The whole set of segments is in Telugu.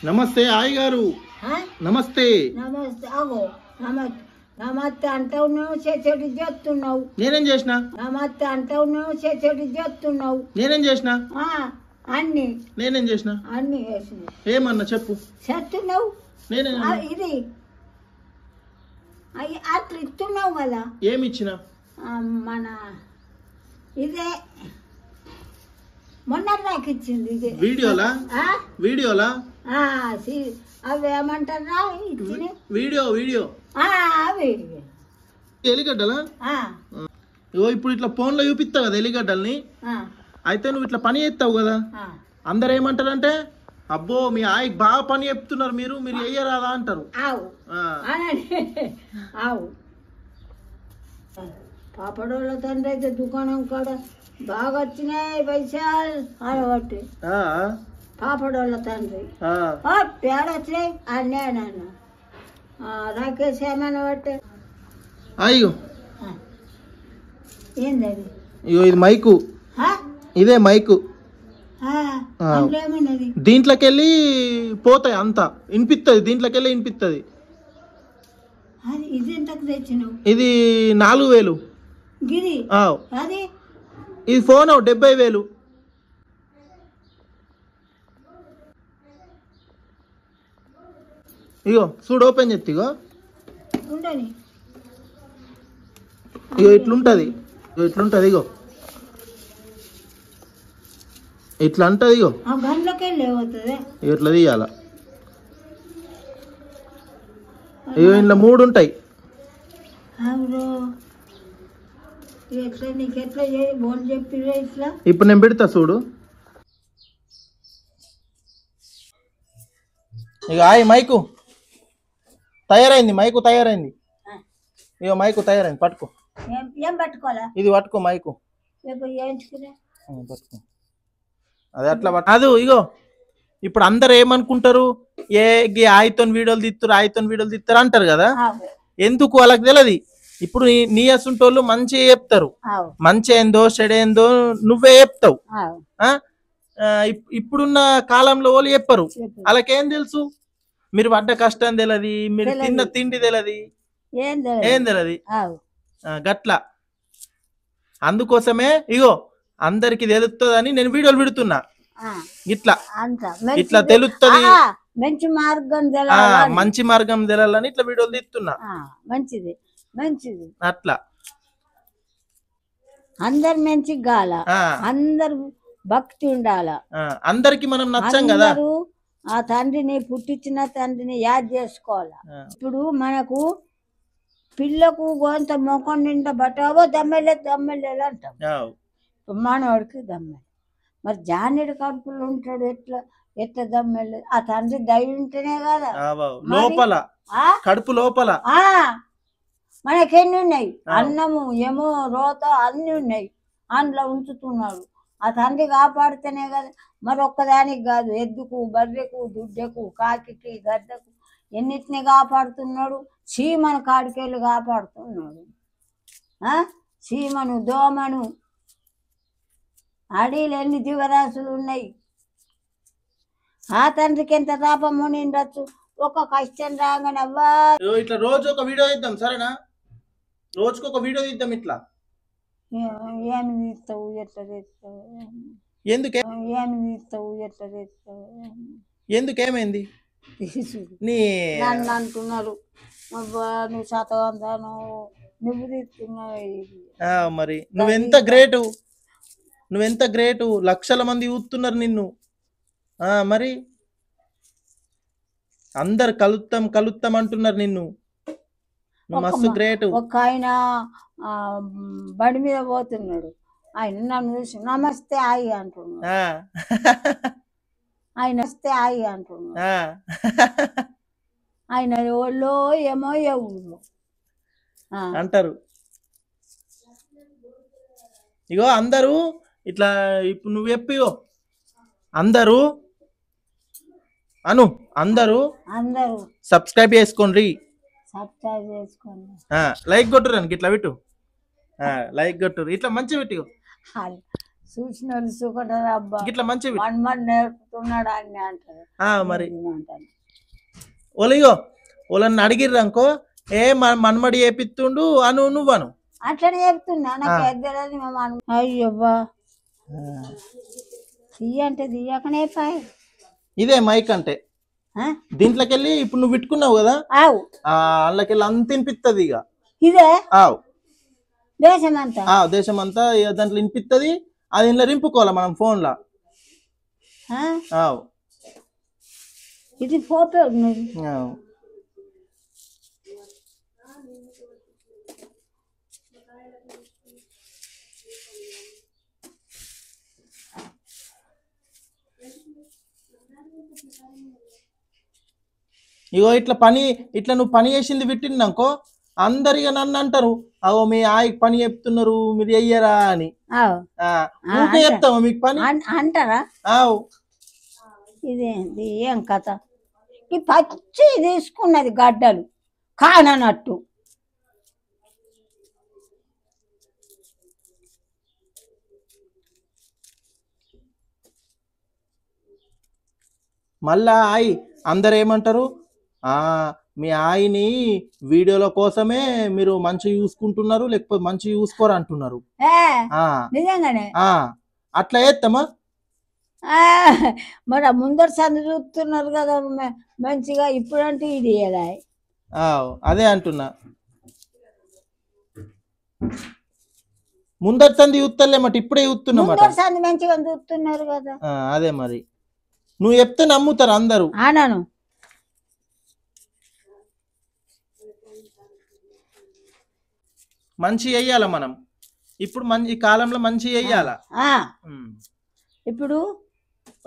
నమస్తే ఆయి గారు. నమస్తే. నమస్తే అగో నమస్తే అంటావు నువ్వు చేసేటి చేస్తున్నావు. నేనేం చేసిన? నమస్తే అంటావు నువ్వు చేసేటి చేస్తున్నావు. నేనేం చేసిన? అన్ని నేనేం చేసిన? అన్ని చేసినావు. ఏమన్నా చెప్పు. చేస్తున్నావు. నేనే ఇది అట్లా ఇస్తున్నావు కదా. ఏమి ఇచ్చిన? మన ఇదే మొన్న నాకు ఇచ్చింది. ఇది వీడియోలా? వీడియోలా? అవి ఏమంటారా ఇచ్చింది? వీడియో వీడియో అవి ఎలిగడ్డలా? ఇగో ఇప్పుడు ఇట్లా ఫోన్లో చూపిస్తావు కదా ఎలిగడ్డల్ని. అయితే నువ్వు ఇట్లా పని చేస్తావు కదా, అందరు ఏమంటారంటే అబ్బో మీ ఆయనకి బాగా పని చెప్తున్నారు, మీరు మీరు చెయ్యరాదా అంటారు. పాపడోళ్ళ తండ్రి అయితే దుకాణం కాడ బాగా వచ్చినాయి పైసలు ఆడబట్టి. పాపడోళ్ళ తండ్రి పేడ వచ్చినాయి అన్నాను. రాకేష్ ఏమైనా బట్టి. అయ్యో ఏంది ఇగో ఇది మైకు, ఇదే మైకు. దీంట్లోకి వెళ్ళి పోతాయి అంతా వినిపిస్తుంది, దీంట్లోకి వెళ్ళి వినిపిస్తుంది. ఇది ఎంతకు తెచ్చినావు? ఇది 4000. గిరి అది ఇది ఫోన్ 70,000. ఇగో చూడు, ఓపెన్ చేస్తే ఇగో ఉండని. ఇగో ఇట్లుంటది, ఇట్లుంటది. ఇగో ఇట్లా అంటది. ఇగో ఇట్లా తీయాల. ఇగో ఇంట్లో 3 ఉంటాయి. ఇప్పుడు నేను పెడతా చూడు. ఇక ఆయి మైకు తయారైంది, మైకు తయారైంది. ఇగో మైకు తయారైంది, పట్టుకో. ఏం పట్టుకోవాలా? ఇది పట్టుకో మైకు, పట్టుకో. అది అట్లా అది. ఇగో ఇప్పుడు అందరు ఏమనుకుంటారు, ఆయతో వీడియోలు తీస్తారు అంటారు కదా. ఎందుకు వాళ్ళకి తెలియదు. ఇప్పుడు నీ అసుంటోళ్ళు మంచిగా చెప్తారు, మంచి ఏందో చెడేందో నువ్వే చెప్తావు. ఇప్పుడున్న కాలంలో వాళ్ళు చెప్పరు, వాళ్ళకేం తెలుసు. మీరు పడ్డ కష్టం తెలియదు, మీరు తిన్న తిండి తెలియదు, ఏం తెలియదు గట్ల. అందుకోసమే ఇగో అందరికి తెలుస్తుందని నేను వీడియోలు పెడుతున్నా. ఇట్లా ఇట్లా తెలుస్తుంది, మంచి మార్గం తెలాలని ఇట్లా వీడియోలు తీస్తున్నా. మంచిది మంచిది. అట్లా అందరు మంచిగా కాల, అందరు భక్తి ఉండాల, అందరికి మనం నచ్చం కదా. ఆ తండ్రిని పుట్టించిన తండ్రిని యాద్ చేసుకోవాలా. ఇప్పుడు మనకు పిల్లకు కొంత మొఖం నిండా బట్టావో దమ్మెలేదు అంటాం, మనవాడికి దమ్మెలు. మరి జానేడు కడుపులో ఉంటాడు, ఎట్లా దమ్మెలేదు? ఆ తండ్రి దయ ఉంటేనే కదా. లోపల కడుపు లోపల మనకెన్ని ఉన్నాయి, అన్నము ఏమో రోత అన్ని ఉన్నాయి, అందులో ఉంచుతున్నాడు. ఆ తండ్రి కాపాడితేనే కదా. మరి ఒక్కదానికి కాదు, ఎద్దుకు బర్రెకు దుడ్డకు కాకి గద్దకు ఎన్నిటిని కాపాడుతున్నాడు. చీమను కాడికెళ్ళి కాపాడుతున్నాడు, చీమను దోమను. అడవిలో ఎన్ని జీవరాశులు ఉన్నాయి. ఆ తండ్రికి ఎంత తాపము నిండొచ్చు. ఒక కష్టం రాగానే అవ్వా ఇట్లా రోజు ఒక వీడియో తీద్దాం, సరేనా? రోజుకు ఒక వీడియో తీద్దాం. ఇట్లా ఏమి తీస్తావు, ఎట్లా తీస్తావు? ఎందుకే ఏమి తీస్తావు, ఎట్లా తీస్తావు? ఎందుకేమైంది? నన్ను అంటున్నారు, నువ్వు శాతవంతాను, నువ్వు తీస్తున్నావు. మరి నువ్వెంత గ్రేటు, లక్షల మంది చూస్తున్నారు నిన్ను. మరి అందరు కలుత్తం అంటున్నారు నిన్ను, నువ్వు మస్తు గ్రేట్. ఒక ఆయన బండి మీద పోతున్నాడు, ఆయన నన్ను చూసి నమస్తే ఆయి అంటున్నాడు. ఆయన వస్తే ఆయి అంటున్నాడు. ఆయన ఎవరో ఏమో ఎవరు అంటారు. ఇగో అందరూ ఇట్లా ఇప్పుడు నువ్వు చెప్పిగో అందరూ అందరూ సబ్స్క్రైబ్ చేసుకోండి, లైక్ కొట్టురు అని ఇట్లా పెట్టు, లైక్ కొట్టురు, ఇట్లా మంచిగా పెట్టు. చూసిన వాళ్ళు సుఖటారు అబ్బా ఇట్లా మంచి మన్మన్ నేర్పుతున్నాడు అని అంటారు. మరి ఓలిగో వాళ్ళని అడిగిర్రు అనుకో ఏ మన్మడి చేపిస్తుండు అను నువ్వను అట్లనే చెప్తున్నా నాకు ఎద్దరని అయ్యబ్బా తీయ అంటే తీయకనే పాయ్. ఇదే మైక్ అంటే దీంట్లోకి వెళ్ళి ఇప్పుడు నువ్వు పెట్టుకున్నావు కదా ఆవు అందులోకెళ్ళి అంత వినిపిస్తుంది ఇక ఇదే ఆవు దేశమంతా దేశమంతా దాంట్లో వినిపిస్తుంది. అది ఇంట్లో రింపుకోవాలి మనం ఫోన్ లా. ఇది ఫోటో ఇగో ఇట్లా నువ్వు పని చేసింది పెట్టిందనుకో అందరిగా నన్ను అంటారు అగో మీ ఆయనకి పని చెప్తున్నారు మీరు చెయ్యరా అని. ఊకే చెప్తావా మీకు పని అంటారా? ఆవు ఇదేంది ఏం కథ? ఈ పచ్చి తీసుకున్నది గడ్డలు కానన్నట్టు. మళ్ళా అందరు ఏమంటారు మీ ఆయని వీడియోల కోసమే మీరు మంచిగా చూసుకుంటున్నారు లేకపోతే మంచిగా చూసుకోరు అంటున్నారు. నిజంగానే అట్లా చేస్తామా? మరి ముందర సందు చూస్తున్నారు కదా మంచిగా, ఇప్పుడంటే ఇది ఎలా? అదే అంటున్నా, ముందర సంది చూస్తలే మాట ఇప్పుడే చూస్తున్నా సంది మంచిగా చూస్తున్నారు కదా. అదే మరి నువ్వు చెప్తే నమ్ముతారు అందరూ. ఆనాను మంచి చెయ్యాల మనం ఇప్పుడు ఈ కాలంలో మంచి చెయ్యాల. ఇప్పుడు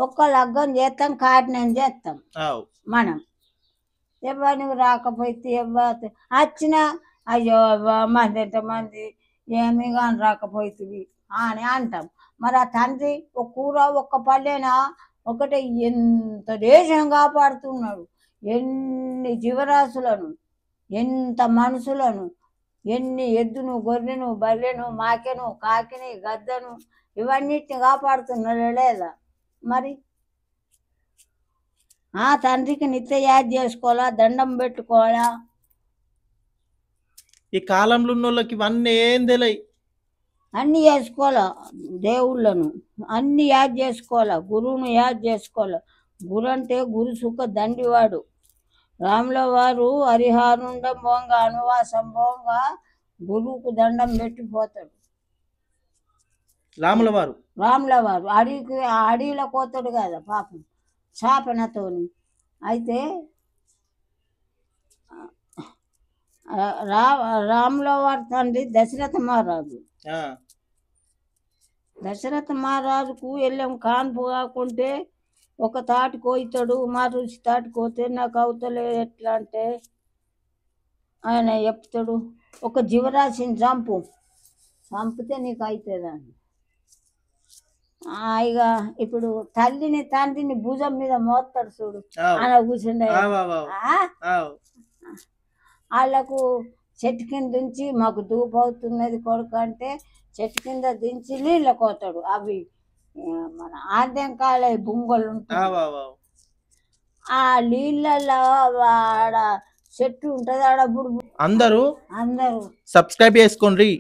ఒక్క లగ్గం చేస్తాం, కాటినం చేస్తాం మనం. నువ్వు రాకపోతే వచ్చినా అయ్యో మంది ఎంతమంది ఏమి కానీ రాకపోతుంది అని అంటాం. మరి ఆ తండ్రి ఒక కూర ఒక్క పల్లెనా ఒకటే ఎంత దేశం కాపాడుతున్నాడు, ఎన్ని జీవరాశులను, ఎంత మనుషులను, ఎన్ని ఎద్దును, గొర్రెను, బర్రెను, మాకెను, కాకిని, గద్దను ఇవన్నిటిని కాపాడుతున్నాడు లేదా? మరి ఆ తండ్రికి నిత్య యాద్ చేసుకోవాలా, దండం పెట్టుకోవాలా. ఈ కాలంలో ఉన్న వాళ్ళకి ఇవన్నీ ఏం తెలియ, అన్ని చేసుకోవాలా, దేవుళ్ళను అన్ని యాద్ చేసుకోవాలా, గురువును యాద్ చేసుకోవాలా. గురు అంటే గురు సుఖ దండివాడు. రాముల వారు హరిహారుండ భోంగా అనువాసం భోంగా గురువుకు దండం పెట్టిపోతాడు. రాముల వారు అడవిలో పోతాడు కదా పాపం శాపనతోని. అయితే రాముల వారి తండ్రి దశరథ మహారాజు. దశరథ మహారాజుకు వెళ్ళాం కాన్పు కాకుంటే ఒక తాటి కోయితాడు, మా రుచి తాటి కోతే నాకు అవుతలేదు ఎట్లా అంటే ఆయన చెప్తాడు, ఒక జీవరాశిని చంపితే నీకు అవుతుందని. ఇక ఇప్పుడు తల్లిని తండ్రిని భుజం మీద మోస్తాడు చూడు, ఆయన కూర్చుండే వాళ్ళకు చెట్టు కింద దించి మాకు దూపు అవుతున్నది కొడుకు అంటే చెట్టు కింద దించి నీళ్ళ కోతాడు. అవి మన ఆద్యంకాల బొంగలు ఉంటాయి, ఆ నీళ్ళలో ఆడ చెట్టు ఉంటది, ఆడ బుడుబు. అందరూ సబ్స్క్రైబ్ చేసుకోండి.